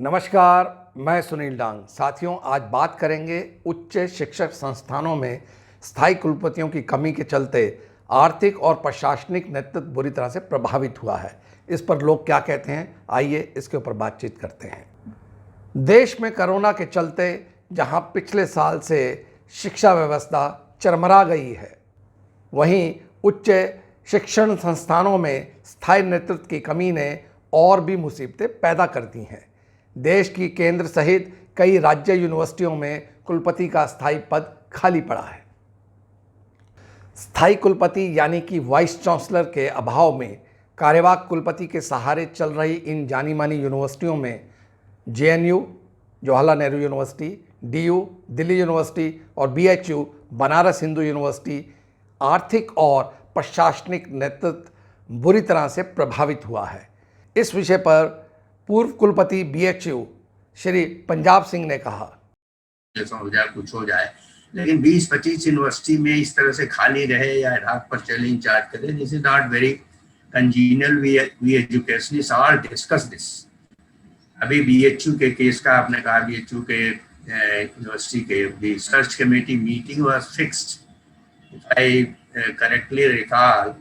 नमस्कार, मैं सुनील डांग। साथियों, आज बात करेंगे उच्च शिक्षक संस्थानों में स्थायी कुलपतियों की कमी के चलते आर्थिक और प्रशासनिक नेतृत्व बुरी तरह से प्रभावित हुआ है। इस पर लोग क्या कहते हैं, आइए इसके ऊपर बातचीत करते हैं। देश में कोरोना के चलते जहां पिछले साल से शिक्षा व्यवस्था चरमरा गई है, वहीं उच्च शिक्षण संस्थानों में स्थायी नेतृत्व की कमी ने और भी मुसीबतें पैदा कर दी हैं। देश की केंद्र सहित कई राज्य यूनिवर्सिटियों में कुलपति का स्थायी पद खाली पड़ा है। स्थायी कुलपति यानी कि वाइस चांसलर के अभाव में कार्यवाहक कुलपति के सहारे चल रही इन जानी मानी यूनिवर्सिटियों में JNU, Jawaharlal Nehru university, DU, Delhi university और बीएचयू, बनारस हिंदू यूनिवर्सिटी आर्थिक और प्रशासनिक नेतृत्व बुरी तरह से प्रभावित हुआ है। इस विषय पर पूर्व कुलपति बीएचयू श्री पंजाब सिंह ने कहा, कुछ हो जाए, लेकिन 20-25 यूनिवर्सिटी में इस तरह से खाली रहे या एडहॉक पर चले इंचार्ज करे, this is not very congenial. We educationist all discuss this. अभी बीएचयू के केस का आपने कहा, बीएचयू के यूनिवर्सिटी के research committee meeting was fixed, if I correctly recall,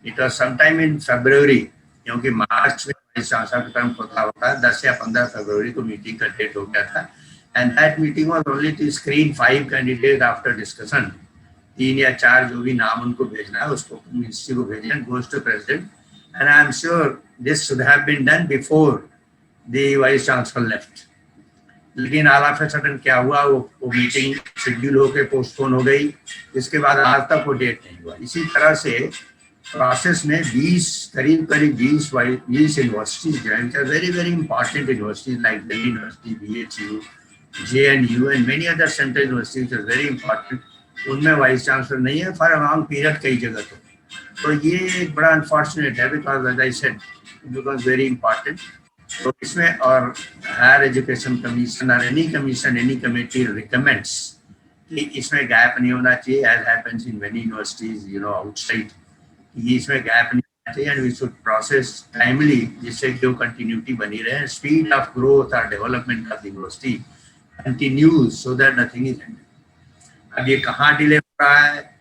it was sometime in February, क्योंकि मार्च में चांसलर का टर्म होता है। 10 या 15 फरवरी को मीटिंग का डेट हो गया था, and that meeting was only to screen 5 candidate after discussion. 3 या 4 जो भी नाम उनको भेजना है उसको मिनिस्ट्री को भेजना, goes to president, and I am sure this should have been done before the vice chancellor left. लेकिन ऑल ऑफ अ सडन क्या हुआ, वो मीटिंग शेड्यूल होकर पोस्टपोन हो गई। इसके बाद आज तक वो डेट नहीं हुआ। इसी तरह से प्रोसेस में करीब 20 यूनिवर्सिटीज जो है, very very important universities like Delhi University, BHU, JNU and many other central universities are very important, उनमें वाइस चांसलर नहीं है फॉर अ लॉन्ग पीरियड कई जगह। तो ये एक बड़ा अनफॉर्चुनेट है, because as I said because very important. तो इसमें और हायर एजुकेशन कमीशन और any commission, any committee recommends कि इसमें गैप नहीं होना चाहिए, as happens in many universities outside. ये इसमें गैप नहीं होना चाहिए, and we should process timely, जिससे कि वो कंटिन्यूटी बनी रहे। स्पीड ऑफ ग्रोथ और development of university continues so that nothing is handed. अब ये कहाँ डिले हो रहा है,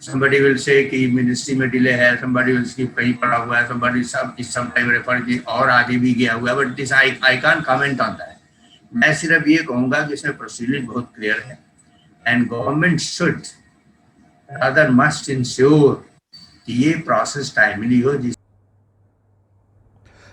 somebody will say कि मिनिस्ट्री में डिले है, somebody will say कहीं पड़ा हुआ है, somebody sometime refer कि और आगे भी गया हुआ है, but this I can't comment on that। मैं सिर्फ ये कहूँगा कि इसमें प्रोसीजर बहुत क्लियर है, and government should rather must ensure कि ये प्रोसेस टाइमली हो।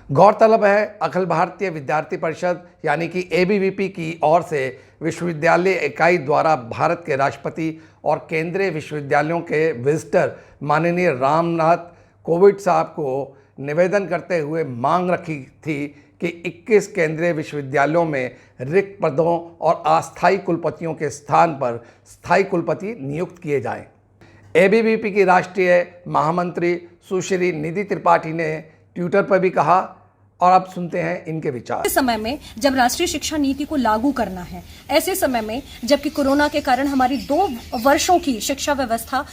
गौरतलब है, अखिल भारतीय विद्यार्थी परिषद यानी कि एबीवीपी की ओर से विश्वविद्यालय इकाई द्वारा भारत के राष्ट्रपति और केंद्रीय विश्वविद्यालयों के विजिटर माननीय रामनाथ कोविंद साहब को निवेदन करते हुए मांग रखी थी कि 21 केंद्रीय विश्वविद्यालयों में रिक्त पदों और अस्थायी कुलपतियों के स्थान पर स्थायी कुलपति नियुक्त किए जाएं। एबीवीपी की राष्ट्रीय महामंत्री सुश्री निधि त्रिपाठी ने ट्विटर पर भी कहा, और अब सुनते हैं इनके विचार। इस समय में जब राष्ट्रीय शिक्षा नीति को लागू करना है, ऐसे समय में जबकि कोरोना के कारण हमारी 2 वर्षों की शिक्षा व्यवस्था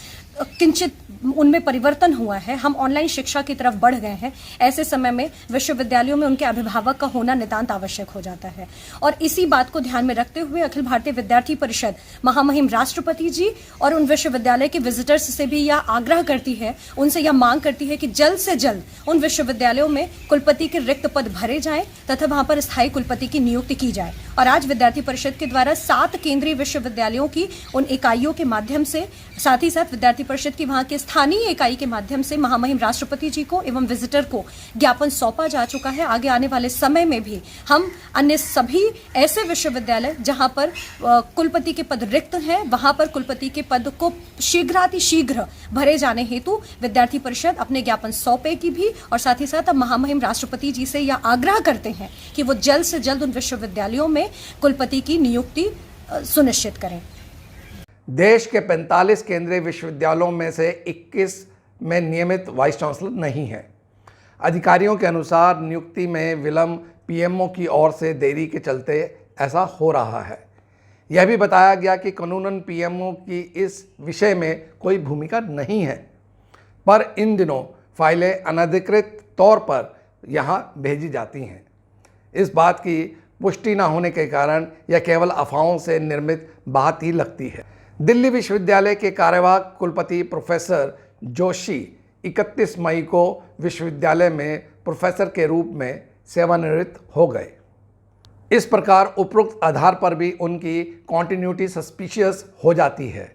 किंचित उनमें परिवर्तन हुआ है, हम ऑनलाइन शिक्षा की तरफ बढ़ गए हैं, ऐसे समय में विश्वविद्यालयों में उनके अभिभावक का होना नितांत आवश्यक हो जाता है। और इसी बात को ध्यान में रखते हुए अखिल भारतीय विद्यार्थी परिषद महामहिम राष्ट्रपति जी और उन विश्वविद्यालय के विजिटर्स से भी यह आग्रह करती है, उनसे यह मांग करती है कि जल्द से जल्द उन विश्वविद्यालयों में कुलपति के रिक्त पद भरे जाएं तथा वहां पर स्थायी कुलपति की नियुक्ति की जाए। और आज विद्यार्थी परिषद के द्वारा 7 केंद्रीय विश्वविद्यालयों की उन इकाइयों के माध्यम से, साथ ही साथ विद्यार्थी परिषद की वहां के स्थानीय इकाई के माध्यम से महामहिम राष्ट्रपति जी को एवं विजिटर को ज्ञापन सौंपा जा चुका है। आगे आने वाले समय में भी हम अन्य सभी ऐसे विश्वविद्यालय जहां पर कुलपति के पद रिक्त हैं, वहां पर कुलपति के पद को शीघ्र भरे जाने हेतु विद्यार्थी परिषद अपने ज्ञापन सौंपेगी भी, और साथ ही साथ अब महामहिम राष्ट्रपति जी से यह आग्रह करते हैं कि वो जल्द से जल्द उन विश्वविद्यालयों में कुलपति की नियुक्ति सुनिश्चित करें। देश के 45 केंद्रीय विश्वविद्यालयों में से 21 में नियमित वाइस चांसलर नहीं है। अधिकारियों के अनुसार नियुक्ति में विलंब पीएमओ की ओर से देरी के चलते ऐसा हो रहा है। यह भी बताया गया कि कानूनन पीएमओ की इस विषय में कोई भूमिका नहीं है, पर इन दिनों फाइलें अनधिकृत तौर पर यहाँ भेजी जाती हैं। इस बात की पुष्टि न होने के कारण यह केवल अफवाहों से निर्मित बात ही लगती है। दिल्ली विश्वविद्यालय के कार्यवाहक कुलपति प्रोफेसर जोशी 31 मई को विश्वविद्यालय में प्रोफेसर के रूप में सेवानिवृत्त हो गए। इस प्रकार उपरोक्त आधार पर भी उनकी कॉन्टिन्यूटी सस्पिशियस हो जाती है।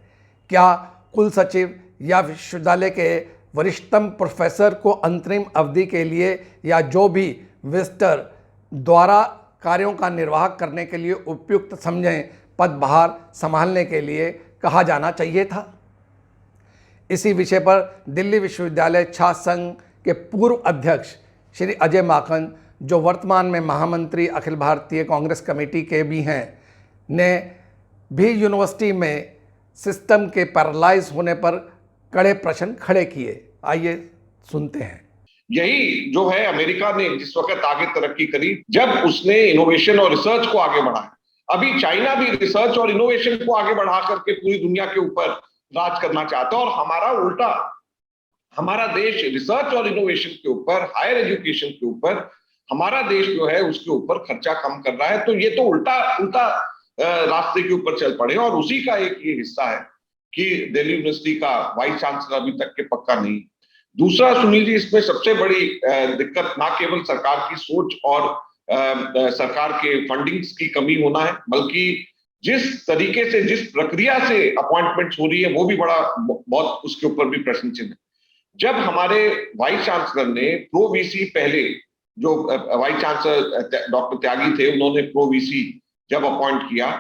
क्या कुल सचिव या विश्वविद्यालय के वरिष्ठतम प्रोफेसर को अंतरिम अवधि के लिए या जो भी विजिटर द्वारा कार्यों का निर्वाह करने के लिए उपयुक्त समझें पदभार संभालने के लिए कहा जाना चाहिए था? इसी विषय पर दिल्ली विश्वविद्यालय छात्र संघ के पूर्व अध्यक्ष श्री अजय माकन, जो वर्तमान में महामंत्री अखिल भारतीय कांग्रेस कमेटी के भी हैं, ने भी यूनिवर्सिटी में सिस्टम के पैरालाइज होने पर कड़े प्रश्न खड़े किए। आइए सुनते हैं। यही जो है अमेरिका ने जिस वक्त आगे तरक्की करी, जब उसने इनोवेशन और रिसर्च को आगे बढ़ाया। अभी चाइना भी रिसर्च और इनोवेशन को आगे बढ़ा करके पूरी दुनिया के ऊपर राज करना चाहता है, और हमारा उल्टा, हमारा देश रिसर्च और इनोवेशन के ऊपर, हायर एजुकेशन के ऊपर हमारा देश जो है उसके ऊपर खर्चा कम कर रहा है। तो ये तो उल्टा रास्ते के ऊपर चल पड़े, और उसी का एक ये हिस्सा है कि दिल्ली यूनिवर्सिटी का वाइस चांसलर अभी तक के पक्का नहीं। दूसरा सुनील जी, इसमें सबसे बड़ी दिक्कत ना केवल सरकार की सोच और सरकार के फंडिंग्स की कमी होना है, बल्कि जिस तरीके से, जिस प्रक्रिया से अपॉइंटमेंट्स हो रही है, वो भी बहुत उसके ऊपर भी प्रश्न चिन्ह है। जब हमारे वाइस चांसलर ने प्रो वीसी, पहले जो वाइस चांसलर डॉक्टर त्यागी थे, उन्होंने प्रो वीसी जब अपॉइंट किया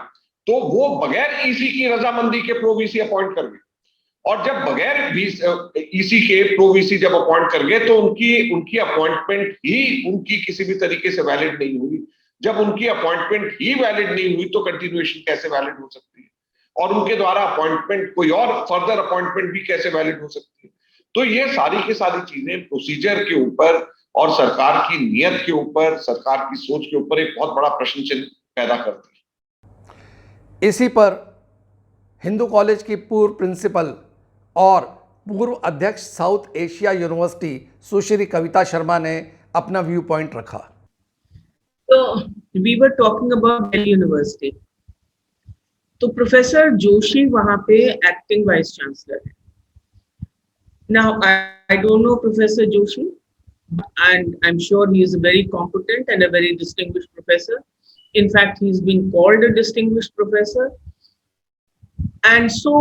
तो वो बगैर ईसी की रजामंदी के प्रो वीसी अपॉइंट कर गए, और जब बगैर ईसी के प्रो वीसी जब अपॉइंट कर गए तो उनकी अपॉइंटमेंट ही उनकी किसी भी तरीके से वैलिड नहीं हुई। जब उनकी अपॉइंटमेंट ही वैलिड नहीं हुई तो कंटिन्यूएशन कैसे वैलिड हो सकती है, और उनके द्वारा अपॉइंटमेंट, कोई और फर्दर अपॉइंटमेंट भी कैसे वैलिड हो सकती है? तो ये सारी की सारी चीजें प्रोसीजर के ऊपर और सरकार की नीयत के ऊपर, सरकार की सोच के ऊपर एक बहुत बड़ा प्रश्न चिन्ह पैदा करती है। इसी पर हिंदू कॉलेज की पूर्व प्रिंसिपल और पूर्व अध्यक्ष South Asia University Sushri Kavita Sharma ने अपना व्यू पॉइंट रखा। तो we were talking about Delhi University, तो प्रोफेसर जोशी वहां पे एक्टिंग वाइस चांसलर है। Now I don't know professor Joshi, and I'm sure he is a very competent and a very distinguished professor. In fact, he's been called a distinguished professor. And so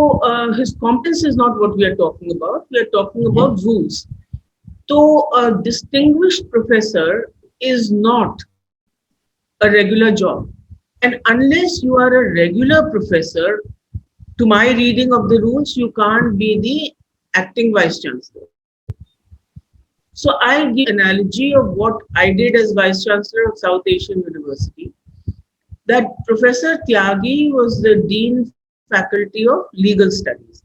his competence is not what we are talking about. We are talking about rules. So a distinguished professor is not a regular job. And unless you are a regular professor, to my reading of the rules, you can't be the acting vice chancellor. So I give an analogy of what I did as Vice Chancellor of South Asian University. That Professor Tyagi was the Dean Faculty of Legal Studies.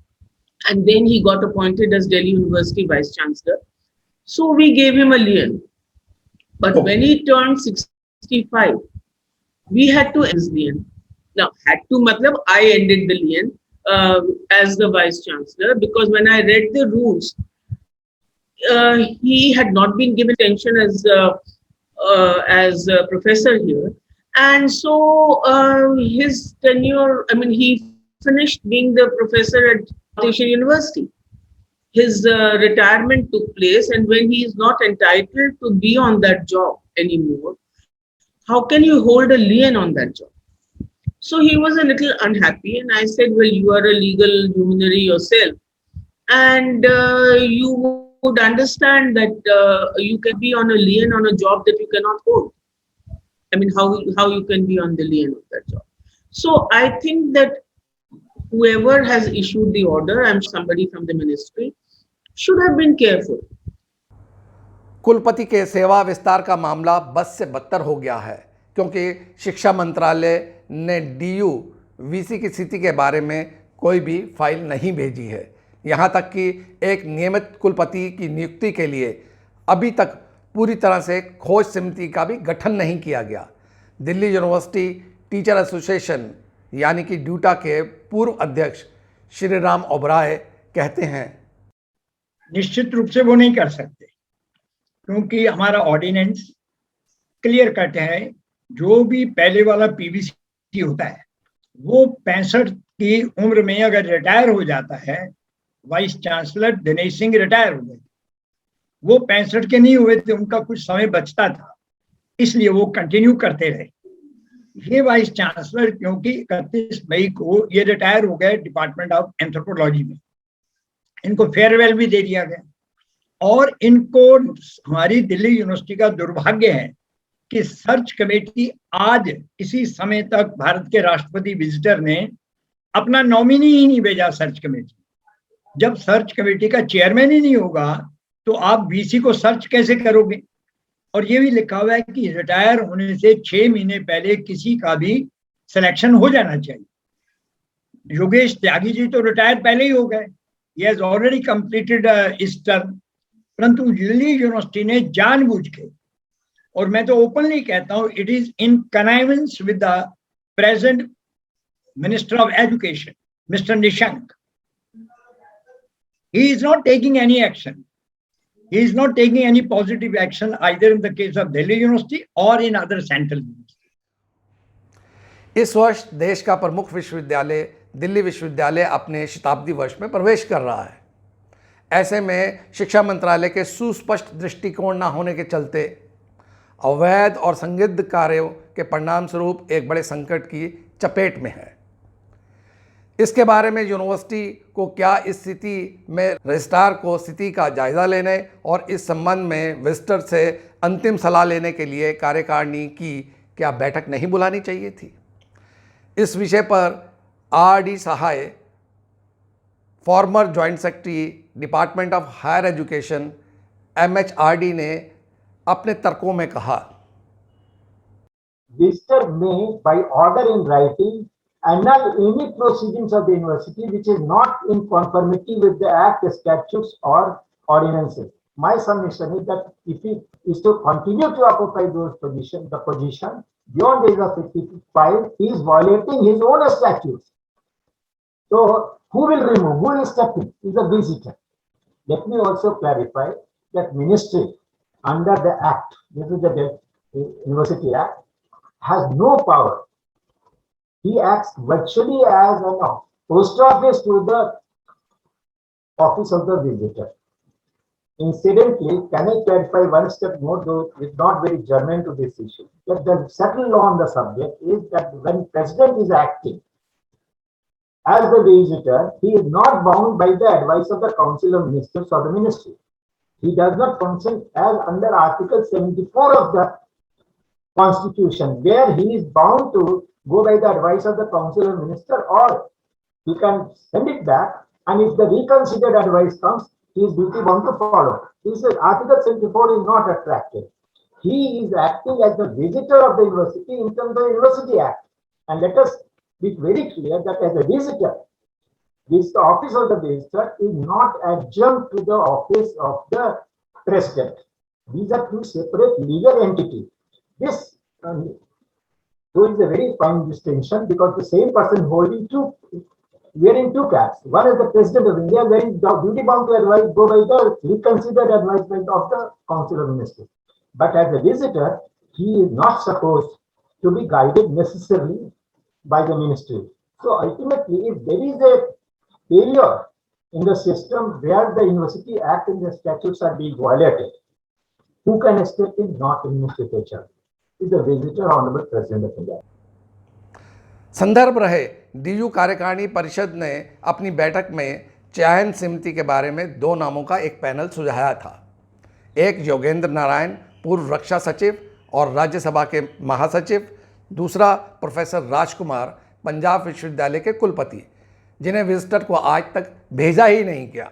And then he got appointed as Delhi University Vice Chancellor. So we gave him a lien. But when he turned 65, we had to end his lien. Now, had to, matlab, I ended the lien as the Vice Chancellor, because when I read the rules, he had not been given attention as a professor here, and so his tenure, I mean, he finished being the professor at South Asian University. His retirement took place, and when he is not entitled to be on that job anymore, how can you hold a lien on that job? So he was a little unhappy, and I said, well, you are a legal luminary yourself, and you would understand that you can be on a lien on a job that you cannot hold. I mean, how you can be on the lien of that job? So I think that whoever has issued the order, I'm somebody from the ministry, should have been careful. कुलपति के सेवा विस्तार का मामला बद से बदतर हो गया है, क्योंकि शिक्षा मंत्रालय ने डीयू वीसी की स्थिति के बारे में कोई भी फाइल नहीं भेजी है। यहाँ तक कि एक नियमित कुलपति की नियुक्ति के लिए अभी तक पूरी तरह से खोज समिति का भी गठन नहीं किया गया। दिल्ली यूनिवर्सिटी टीचर एसोसिएशन यानी कि ड्यूटा के पूर्व अध्यक्ष श्री राम ओबराय कहते हैं, निश्चित रूप से वो नहीं कर सकते, क्योंकि हमारा ऑर्डिनेंस क्लियर कट है जो भी पहले वाला पीवीसी होता है वो 65 की उम्र में अगर रिटायर हो जाता है, vice chancellor Dinesh Singh retire हो गए, वो 65 के नहीं हुए थे, उनका कुछ समय बचता था, इसलिए वो कंटिन्यू करते रहे। ये वाइस चांसलर क्योंकि 31 मई को ये रिटायर हो गए डिपार्टमेंट ऑफ एंथ्रोपोलॉजी में, इनको फेयरवेल भी दे दिया गया। और इनको, हमारी दिल्ली यूनिवर्सिटी का दुर्भाग्य है कि सर्च कमेटी आज इसी समय तक भारत के राष्ट्रपति विजिटर ने अपना नॉमिनी ही नहीं भेजा सर्च कमेटी। जब सर्च कमेटी का चेयरमैन ही नहीं होगा तो आप वीसी को सर्च कैसे करोगे? और ये भी लिखा हुआ है कि रिटायर होने से 6 महीने पहले किसी का भी सिलेक्शन हो जाना चाहिए। योगेश त्यागी जी तो रिटायर पहले ही हो गए, he has already completed his term, परंतु दिल्ली यूनिवर्सिटी ने जानबूझ के, और मैं तो ओपनली कहता हूं, it is in connivance with the present minister of education mister Nishank, he is not taking any action. He is not taking any positive action either in the case of Delhi University or in other central universities. इस वर्ष देश का प्रमुख विश्वविद्यालय दिल्ली विश्वविद्यालय अपने शताब्दी वर्ष में प्रवेश कर रहा है। ऐसे में शिक्षा मंत्रालय के सुस्पष्ट दृष्टिकोण न होने के चलते अवैध और संदिग्ध कार्यों के परिणाम स्वरूप एक बड़े संकट की चपेट में है। इसके बारे में यूनिवर्सिटी को क्या इस स्थिति में रजिस्ट्रार को स्थिति का जायजा लेने और इस संबंध में विजिटर से अंतिम सलाह लेने के लिए कार्यकारिणी की क्या बैठक नहीं बुलानी चाहिए थी? इस विषय पर R D. Sahay, former joint secretary department of higher education MHRD, ने अपने तर्कों में कहा, Visitor may, by order in writing, annul any proceedings of the university which is not in conformity with the Act, statutes, or ordinances. My submission is that if he is to continue to occupy the position beyond the age of 55, he is violating his own statutes. So, who will remove? Who will step in? Is a visitor. Let me also clarify that ministry under the Act, this is the University Act, has no power. He acts virtually as an post office to the office of the visitor. Incidentally, can I clarify one step more, though it's not very germane to this issue? That the settled law on the subject is that when President is acting as the visitor, he is not bound by the advice of the Council of Ministers or the Ministry. He does not function as under Article 74 of the Constitution, where he is bound to go by the advice of the Council of Ministers, or he can send it back, and if the reconsidered advice comes, he is duty bound to follow. This is Article 74 is not attractive. He is acting as the visitor of the university in terms of the University Act. And let us be very clear that as a visitor, this the office of the visitor is not adjunct to the office of the president. These are two separate legal entities. This so is a very fine distinction, because the same person wearing two caps. One is the President of India, where he is duty bound to advise, go by the reconsidered advisement of the Council of Ministers. But as a visitor, he is not supposed to be guided necessarily by the ministry. So ultimately, if there is a failure in the system where the University Act and the statutes are being violated, who can step in? Not administrature. Is the visitor, Honorable President of India. संदर्भ रहे, DU कार्यकारिणी परिषद ने अपनी बैठक में चयन समिति के बारे में 2 नामों का एक पैनल सुझाया था। एक योगेंद्र नारायण, पूर्व रक्षा सचिव और राज्यसभा के महासचिव, दूसरा प्रोफेसर राजकुमार, पंजाब विश्वविद्यालय के कुलपति, जिन्हें विजिटर को आज तक भेजा ही नहीं गया,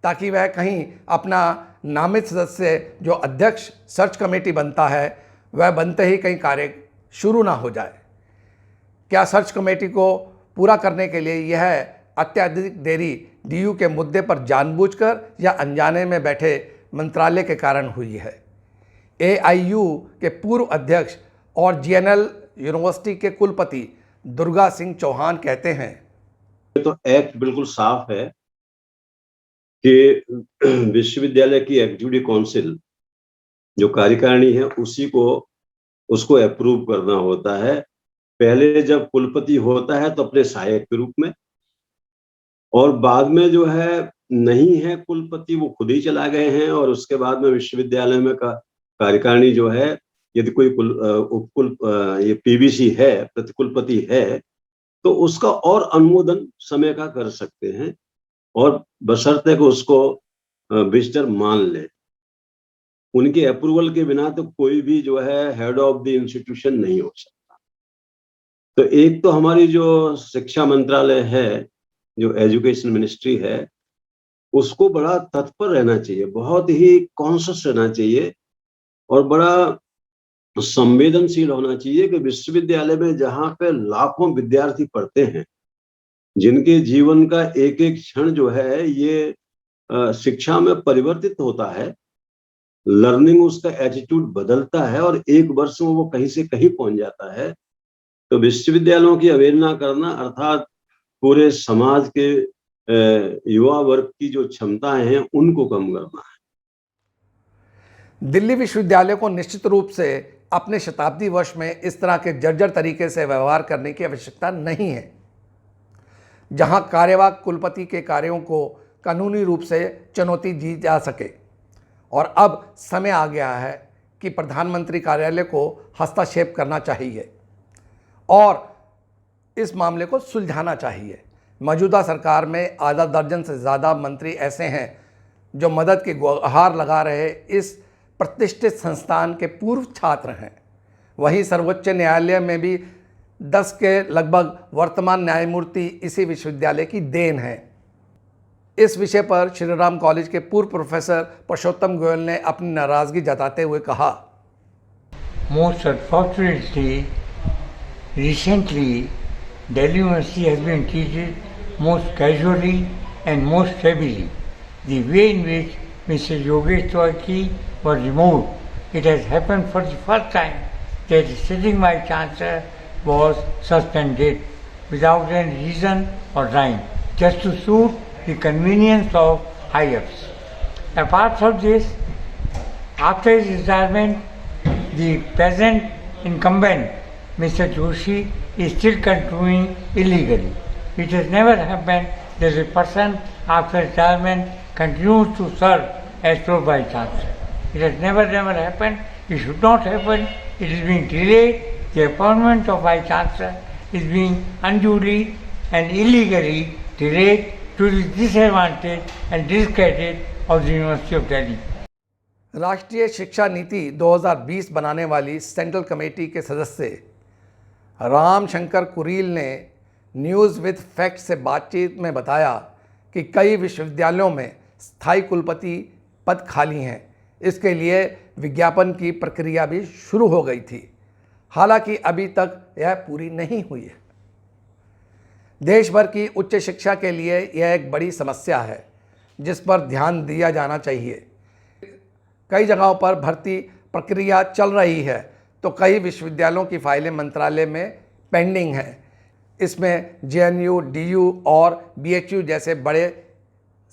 ताकि वह कहीं अपना नामित सदस्य जो अध्यक्ष सर्च कमेटी बनता है वह बनते ही कहीं कार्य शुरू ना हो जाए। क्या सर्च कमेटी को पूरा करने के लिए यह अत्यधिक देरी DU के मुद्दे पर जानबूझकर या अनजाने में बैठे मंत्रालय के कारण हुई है? AIU के पूर्व अध्यक्ष और GNL यूनिवर्सिटी के कुलपति दुर्गा सिंह चौहान कहते हैं, तो एक्ट बिल्कुल साफ है कि विश्वविद्यालय की एग्जीक्यूटिव काउंसिल जो कार्यकारिणी है उसी को उसको अप्रूव करना होता है। पहले जब कुलपति होता है तो अपने सहायक के रूप में, और बाद में जो है नहीं है कुलपति, वो खुद ही चला गए हैं, और उसके बाद में विश्वविद्यालय में कार्यकारिणी जो है, यदि कोई ये पीवीसी है, प्रतिकुलपति है, तो उसका और अनुमोदन समय का कर सकते हैं, और बशर्ते कि उसको विजिटर मान ले। उनके अप्रूवल के बिना तो कोई भी जो है हेड ऑफ द इंस्टीट्यूशन नहीं हो सकता। तो एक तो हमारी जो शिक्षा मंत्रालय है, जो एजुकेशन मिनिस्ट्री है, उसको बड़ा तत्पर रहना चाहिए, बहुत ही कॉन्शियस रहना चाहिए, और बड़ा संवेदनशील होना चाहिए कि विश्वविद्यालय में जहाँ पे लाखों विद्यार्थी पढ़ते हैं, जिनके जीवन का एक एक क्षण जो है ये शिक्षा में परिवर्तित होता है, लर्निंग उसका एटीट्यूड बदलता है, और एक वर्ष में वो कहीं से कहीं पहुंच जाता है। तो विश्वविद्यालयों की अवहेलना करना अर्थात पूरे समाज के युवा वर्ग की जो क्षमताएं हैं उनको कम करना है। दिल्ली विश्वविद्यालय को निश्चित रूप से अपने शताब्दी वर्ष में इस तरह के जर्जर तरीके से व्यवहार करने की आवश्यकता नहीं है, जहां कार्यवाहक कुलपति के कार्यों को कानूनी रूप से चुनौती दी जा सके। और अब समय आ गया है कि प्रधानमंत्री कार्यालय को हस्तक्षेप करना चाहिए और इस मामले को सुलझाना चाहिए। मौजूदा सरकार में आधा दर्जन से ज़्यादा मंत्री ऐसे हैं जो मदद की गुहार लगा रहे इस प्रतिष्ठित संस्थान के पूर्व छात्र हैं। वहीं सर्वोच्च न्यायालय में भी 10 के लगभग वर्तमान न्यायमूर्ति इसी विश्वविद्यालय की देन है। इस विषय पर श्रीराम कॉलेज के पूर्व प्रोफेसर पुरुषोत्तम गोयल ने अपनी नाराजगी जताते हुए कहा, Most unfortunately, recently, Delhi University has been treated most casually and most heavily. The way in which Mr. Yogesh Toyki was removed, it has happened for the first time that the sitting Vice Chancellor was suspended without any reason or rhyme, just to suit the convenience of high-ups. Apart from this, after his retirement, the present incumbent, Mr. Joshi, is still continuing illegally. It has never happened that a person after retirement continues to serve as pro Vice Chancellor. It has never happened. It should not happen. It is being delayed. The appointment of Vice Chancellor is being unduly and illegally delayed to the disadvantage and discredit of the University of Delhi. राष्ट्रीय शिक्षा नीति 2020 बनाने वाली central committee के सदस्य राम शंकर कुरील ने news with fact से बातचीत में बताया कि कई विश्वविद्यालयों में स्थायी कुलपति पद खाली हैं। इसके लिए विज्ञापन की प्रक्रिया भी शुरू हो गई थी, हालांकि अभी तक यह पूरी नहीं हुई है। देश भर की उच्च शिक्षा के लिए यह एक बड़ी समस्या है जिस पर ध्यान दिया जाना चाहिए। कई जगहों पर भर्ती प्रक्रिया चल रही है तो कई विश्वविद्यालयों की फाइलें मंत्रालय में पेंडिंग हैं। इसमें JNU, DU और BHU जैसे बड़े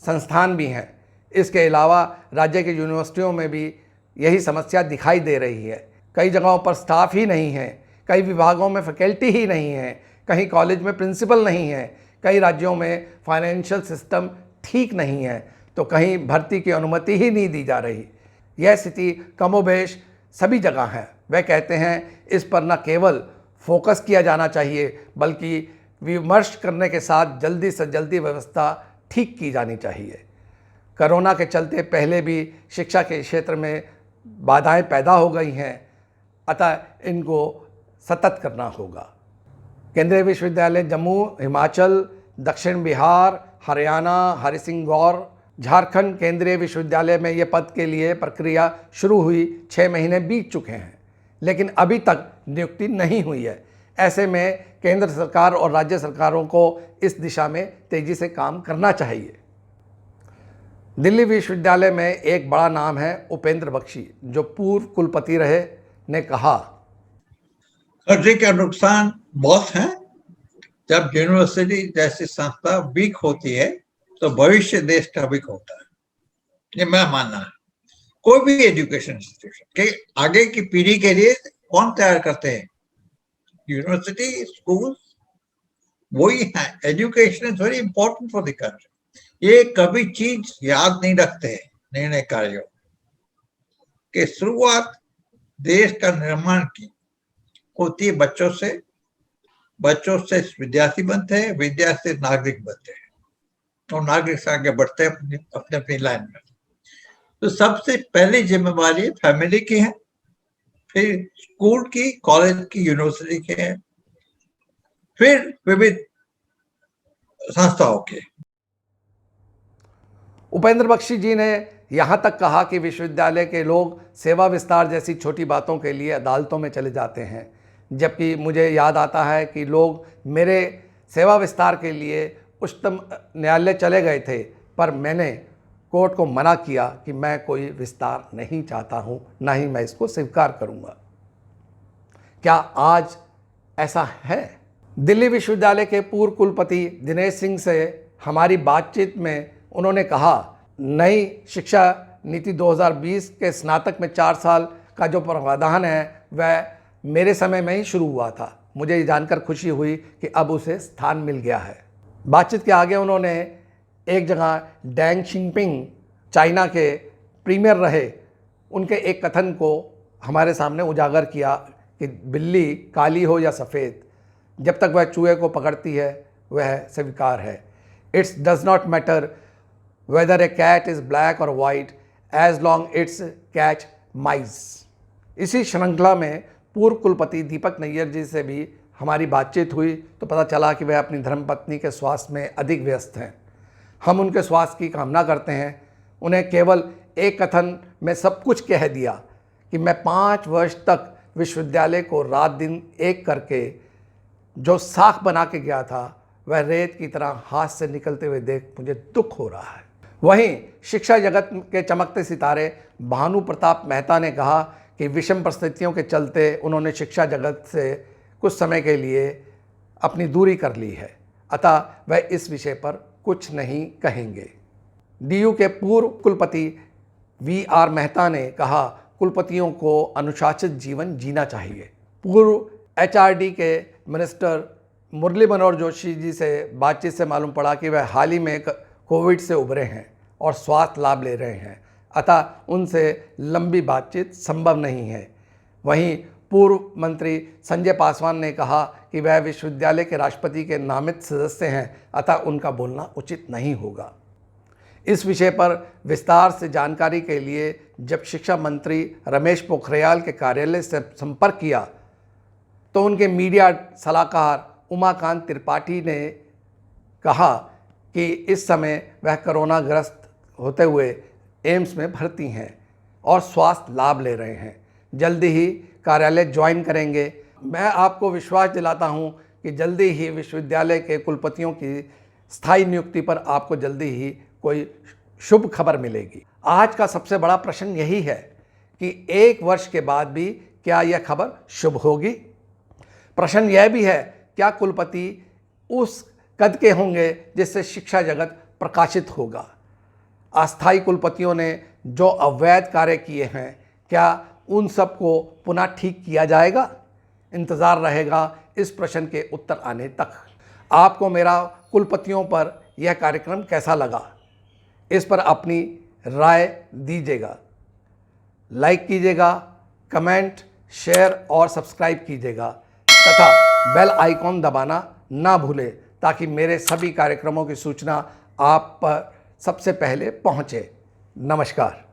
संस्थान भी हैं। इसके अलावा राज्य की यूनिवर्सिटियों में भी यही समस्या दिखाई दे रही है। कई जगहों पर स्टाफ ही नहीं है, कई विभागों में फैकल्टी ही नहीं है, कहीं कॉलेज में प्रिंसिपल नहीं है, कई राज्यों में फाइनेंशियल सिस्टम ठीक नहीं है, तो कहीं भर्ती की अनुमति ही नहीं दी जा रही। यह स्थिति कमोबेश सभी जगह है। वे कहते हैं इस पर न केवल फोकस किया जाना चाहिए बल्कि विमर्श करने के साथ जल्दी से जल्दी व्यवस्था ठीक की जानी चाहिए। कोरोना के चलते पहले भी शिक्षा के क्षेत्र में बाधाएं पैदा हो गई हैं, अतः इनको सतत करना होगा। केंद्रीय विश्वविद्यालय जम्मू, हिमाचल, दक्षिण बिहार, हरियाणा, हरि सिंह गौर, झारखंड केंद्रीय विश्वविद्यालय में ये पद के लिए प्रक्रिया शुरू हुई 6 महीने बीत चुके हैं, लेकिन अभी तक नियुक्ति नहीं हुई है। ऐसे में केंद्र सरकार और राज्य सरकारों को इस दिशा में तेजी से काम करना चाहिए। दिल्ली विश्वविद्यालय में एक बड़ा नाम है उपेंद्र बख्शी, जो पूर्व कुलपति रहे, ने कहा, कर्जे का नुकसान बहुत है। जब यूनिवर्सिटी जैसी संस्था वीक होती है तो भविष्य देश का वीक होता है, ये मैं मानना है। कोई भी एजुकेशन इंस्टीट्यूशन के आगे की पीढ़ी के लिए कौन तैयार करते हैं? यूनिवर्सिटी, स्कूल, वही है। Education is very important for the country. ये कभी चीज याद नहीं रखते हैं निर्णय कार्यों के शुरुआत देश का निर्माण की होती है बच्चों से विद्यार्थी बनते हैं, विद्यार्थी से नागरिक बनते हैं और नागरिक से आगे बढ़ते हैं अपने अपनी लाइन में। तो सबसे पहली जिम्मेवारी फैमिली की है, फिर स्कूल की, कॉलेज की, यूनिवर्सिटी की है, फिर विविध संस्थाओं के। उपेंद्र बख्शी जी ने यहाँ तक कहा कि विश्वविद्यालय के लोग सेवा विस्तार जैसी छोटी बातों के लिए अदालतों में चले जाते हैं, जबकि मुझे याद आता है कि लोग मेरे सेवा विस्तार के लिए उच्चतम न्यायालय चले गए थे, पर मैंने कोर्ट को मना किया कि मैं कोई विस्तार नहीं चाहता हूँ, ना ही मैं इसको स्वीकार करूँगा। क्या आज ऐसा है? दिल्ली विश्वविद्यालय के पूर्व कुलपति दिनेश सिंह से हमारी बातचीत में उन्होंने कहा, नई शिक्षा नीति 2020 के स्नातक में 4 साल का जो प्रावधान है वह मेरे समय में ही शुरू हुआ था। मुझे ये जानकर खुशी हुई कि अब उसे स्थान मिल गया है। बातचीत के आगे उन्होंने एक जगह डेंग शिंगपिंग चाइना के प्रीमियर रहे, उनके एक कथन को हमारे सामने उजागर किया कि बिल्ली काली हो या सफ़ेद, जब तक वह चूहे को पकड़ती है वह स्वीकार है। It's does not matter whether a cat is black और white as long it's catch mice. इसी श्रृंखला में पूर्व कुलपति दीपक नैयर जी से भी हमारी बातचीत हुई तो पता चला कि वह अपनी धर्मपत्नी के स्वास्थ्य में अधिक व्यस्त हैं। हम उनके स्वास्थ्य की कामना करते हैं। उन्हें केवल एक कथन में सब कुछ कह दिया कि मैं 5 वर्ष तक विश्वविद्यालय को रात दिन एक करके जो साख बना के गया था वह रेत की तरह हाथ से निकलते हुए देख मुझे दुख हो रहा है। वहीं शिक्षा जगत के चमकते सितारे भानु प्रताप मेहता ने कहा कि विषम परिस्थितियों के चलते उन्होंने शिक्षा जगत से कुछ समय के लिए अपनी दूरी कर ली है, अतः वह इस विषय पर कुछ नहीं कहेंगे। डीयू के पूर्व कुलपति VR मेहता ने कहा, कुलपतियों को अनुशासित जीवन जीना चाहिए। पूर्व HRD के मिनिस्टर मुरली मनोहर जोशी जी से बातचीत से मालूम पड़ा कि वह हाल ही में कोविड से उभरे हैं और स्वास्थ्य लाभ ले रहे हैं, अतः उनसे लंबी बातचीत संभव नहीं है। वहीं पूर्व मंत्री संजय पासवान ने कहा कि वह विश्वविद्यालय के राष्ट्रपति के नामित सदस्य हैं, अतः उनका बोलना उचित नहीं होगा। इस विषय पर विस्तार से जानकारी के लिए जब शिक्षा मंत्री रमेश पोखरियाल के कार्यालय से संपर्क किया तो उनके मीडिया सलाहकार उमाकांत त्रिपाठी ने कहा कि इस समय वह कोरोना ग्रस्त होते हुए एम्स में भर्ती हैं और स्वास्थ्य लाभ ले रहे हैं, जल्दी ही कार्यालय ज्वाइन करेंगे। मैं आपको विश्वास दिलाता हूं कि जल्दी ही विश्वविद्यालय के कुलपतियों की स्थायी नियुक्ति पर आपको जल्दी ही कोई शुभ खबर मिलेगी। आज का सबसे बड़ा प्रश्न यही है कि 1 वर्ष के बाद भी क्या यह खबर शुभ होगी? प्रश्न यह भी है, क्या कुलपति उस कद के होंगे जिससे शिक्षा जगत प्रकाशित होगा? अस्थायी कुलपतियों ने जो अवैध कार्य किए हैं, क्या उन सब को पुनः ठीक किया जाएगा? इंतज़ार रहेगा इस प्रश्न के उत्तर आने तक। आपको मेरा कुलपतियों पर यह कार्यक्रम कैसा लगा, इस पर अपनी राय दीजिएगा। लाइक कीजिएगा, कमेंट, शेयर और सब्सक्राइब कीजिएगा तथा बेल आइकॉन दबाना ना भूलें ताकि मेरे सभी कार्यक्रमों की सूचना आप पर सबसे पहले पहुंचे। नमस्कार।